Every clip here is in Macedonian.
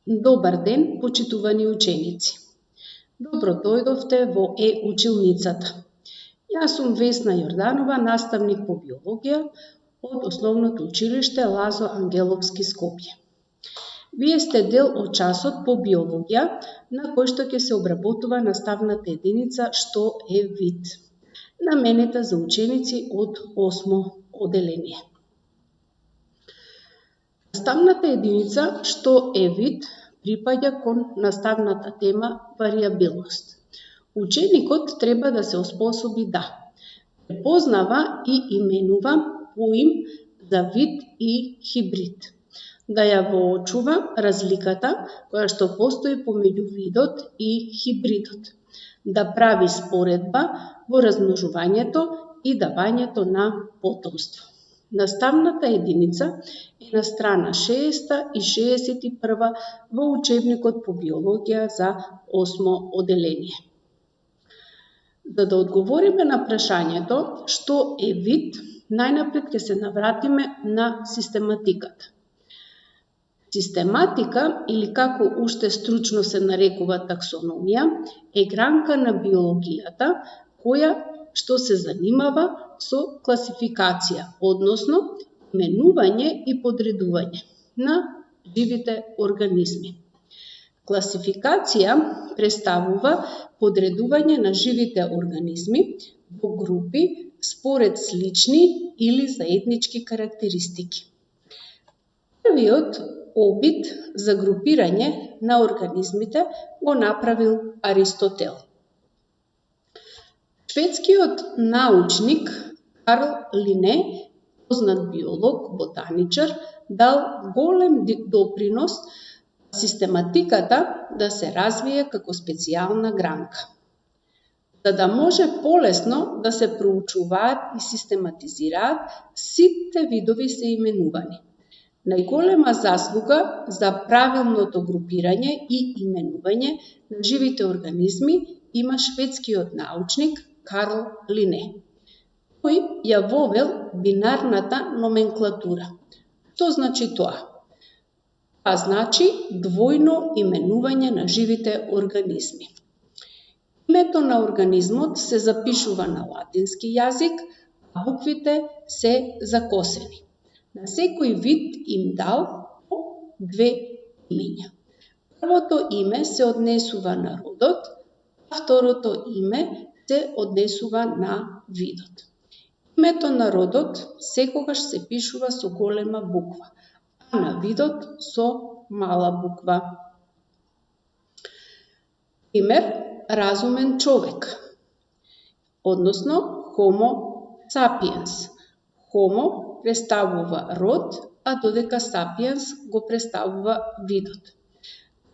Добар ден, почитувани ученици. Добро дојдовте во училницата. Јас сум Весна Јорданова, наставник по биологија од Основното училиште Лазо Ангеловски Скопје. Вие сте дел од часот по биологија, на кој што ќе се обработува наставната единица што е вид, наменета за ученици од 8 оделение. Наставната единица што е вид припаѓа кон наставната тема варијабилност. Ученикот треба да се оспособи да препознава и именува поим за вид и хибрид, да ја воочува разликата која што постои помеѓу видот и хибридот, да прави споредба во размножувањето и давањето на потомство. Наставната единица е на страна 6 и 61 во учебникот по биологија за 8 оделение. За да одговориме на прашањето што е вид, најнапред ќе се навратиме на систематиката. Систематика, или како уште стручно се нарекува таксономија, е гранка на биологијата која што се занимава со класификација, односно именување и подредување на живите организми. Класификација представува подредување на живите организми во групи според слични или заеднички карактеристики. Првиот обид за групирање на организмите го направил Аристотел. Шведскиот научник Карл Лине, познат биолог, ботаничар, дал голем допринос систематиката да се развие како специјална гранка. За да може полесно да се проучуваат и систематизираат, сите видови се именувани. Најголема заслуга за правилното групирање и именување на живите организми има шведскиот научник Карл Лине. Тој ја вовел бинарната номенклатура. Што значи тоа? Тоа значи двојно именување на живите организми. Името на организмот се запишува на латински јазик, а буквите се закосени. На секој вид им дал по 2 имења. Првото име се однесува на родот, а второто име се однесува на видот. Името на родот секогаш се пишува со голема буква, а на видот со мала буква. Пример, разумен човек, односно Homo sapiens. Homo представува род, а додека sapiens го представува видот.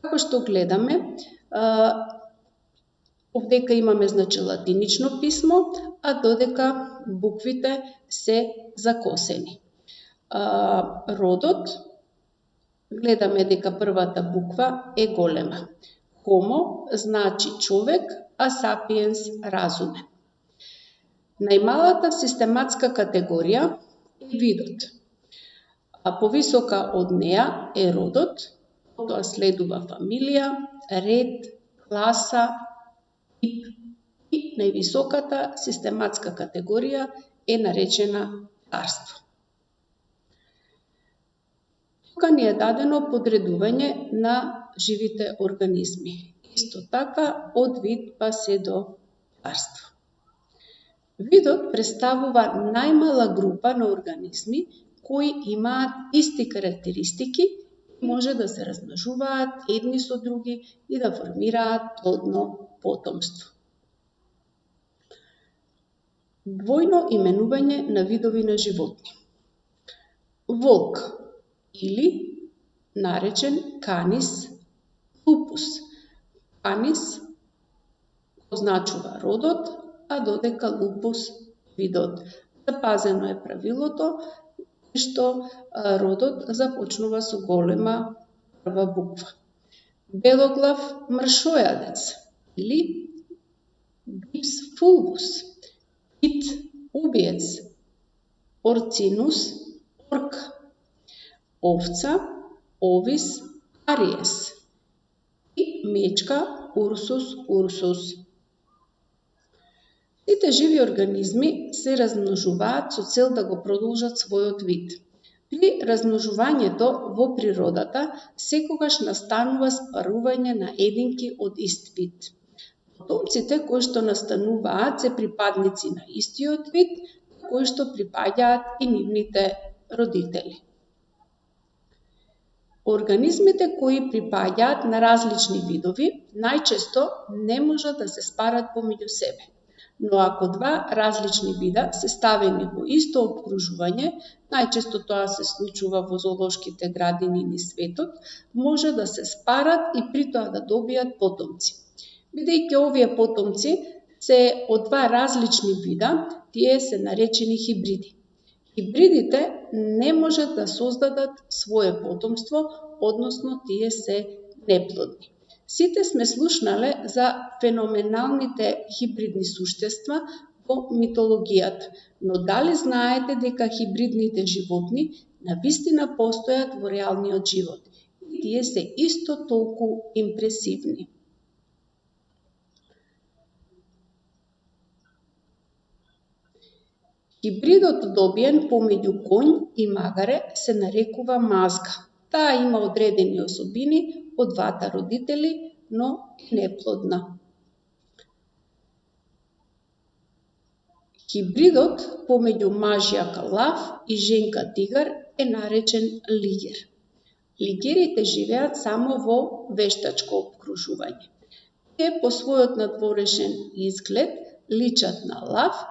Како што гледаме, овдека имаме латинично писмо, а додека буквите се закосени. Родот, гледаме дека првата буква е голема. Homo значи човек, а sapiens разумен. Најмалата систематска категорија е видот. А повисока од неа е родот, потоа следува фамилија, ред, класа, тип и највисоката систематска категорија е наречена царство. Тука ни е дадено подредување на живите организми. Исто така од вид па се до царство. Видот представува најмала група на организми кои имаат исти карактеристики и може да се размножуваат едни со други и да формираат плодно потомство. Двојно именување на видови на животни. Волк или наречен Canis lupus. Canis означува родот, а додека lupus видот. Запазено е правилото што родот започнува со голема прва буква. Белоглав мршојадец или Bips fulvus. Кит убиец, Orcinus орка. Овца, Ovis aries мечка Ursus ursus. Сите живи организми се размножуваат со цел да го продолжат својот вид. При размножувањето во природата секогаш настанува спарување на единки од ист вид. Потомците кои што настануваат се припадници на истиот вид, кои што припаѓаат и нивните родители. Организмите кои припаѓаат на различни видови најчесто не можат да се спарат помеѓу себе. Но ако два различни вида се ставени во исто опкружување, најчесто тоа се случува во зоолошките градини низ светот, може да се спарат и при тоа да добијат потомци. Бидејќи овие потомци се од два различни вида, тие се наречени хибриди. Хибридите не можат да создадат свое потомство, односно тие се неплодни. Сите сме слушнале за феноменалните хибридни суштества во митологијата, но дали знаете дека хибридните животни навистина постојат во реалниот живот и тие се исто толку импресивни? Хибридот добиен помеѓу коњ и магаре се нарекува мазга. Таа има одредени особини од двата родители, но е неплодна. Хибридот помеѓу мажјак лав и женка тигар е наречен лигер. Лигерите живеат само во вештачко опкружување. Тие по својот надворешен изглед личат на лав,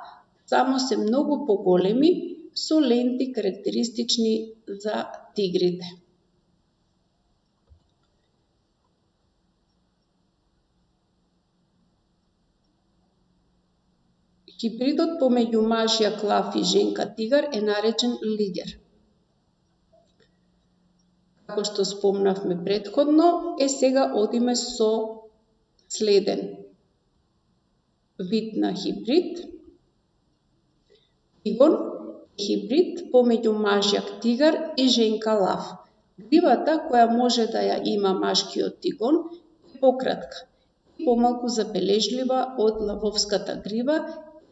само се многу поголеми со ленти карактеристични за тигрите. Хибридот помеѓу мажјак лав и женка тигар е наречен лигер. Како што спомнавме претходно, сега одиме со следен вид на хибрид. Тигон е хибрид помеѓу мажјак тигар и женка лав. Гривата која може да ја има машкиот тигон е пократка и помалку забележлива од лавовската грива,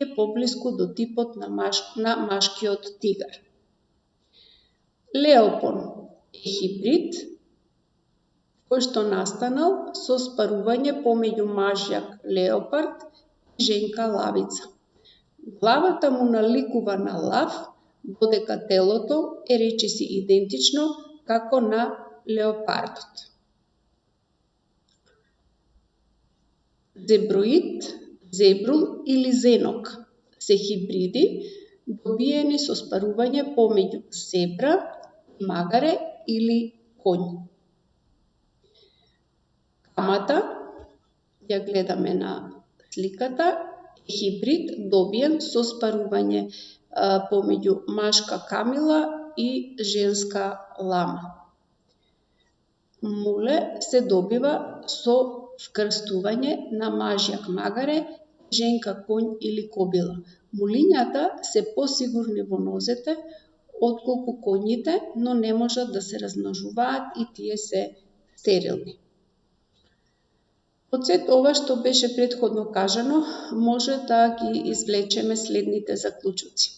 е поблиску до типот на машкиот тигар. Леопон е хибрид кој што настанал со спарување помеѓу мажјак леопард и женка лавица. Главата му наликува на лав, додека телото е речиси идентично како на леопардот. Зеброид, зебрул или зенок се хибриди добиени со спарување помеѓу зебра, магаре или коњ. Камата, ја гледаме на сликата, е хибрид добиен со спарување помеѓу машка камила и женска лама. Муле се добива со вкрстување на мажјак магаре, женка коњ или кобила. Мулињата се посигурни во нозете отколку коњите, но не можат да се размножуваат и тие се стерилни. Од сето ова што беше претходно кажано, може да ги извлечеме следните заклучоци.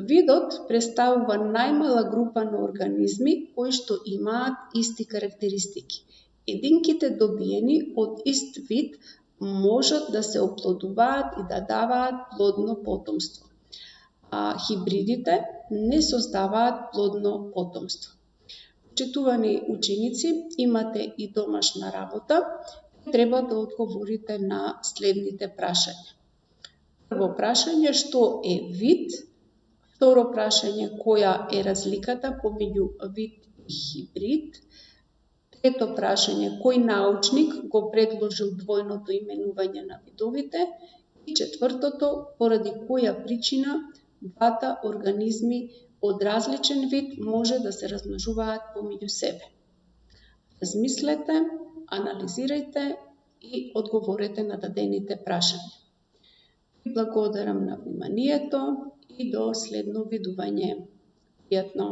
Видот представува најмала група на организми кои што имаат исти карактеристики. Единките добиени од ист вид можат да се оплодуваат и да даваат плодно потомство, а хибридите не создаваат плодно потомство. Почитувани ученици, имате и домашна работа, треба да одговорите на следните прашања. Прво прашање, што е вид? Второ прашање, која е разликата помеѓу вид и хибрид? Трето прашање, кој научник го предложил двојното именување на видовите? И четвртото, поради која причина двата организми од различен вид може да се размножуваат помеѓу себе? Размислете, анализирајте и одговорете на дадените прашања. Благодарам на вниманието и до следно видување. Пријатно!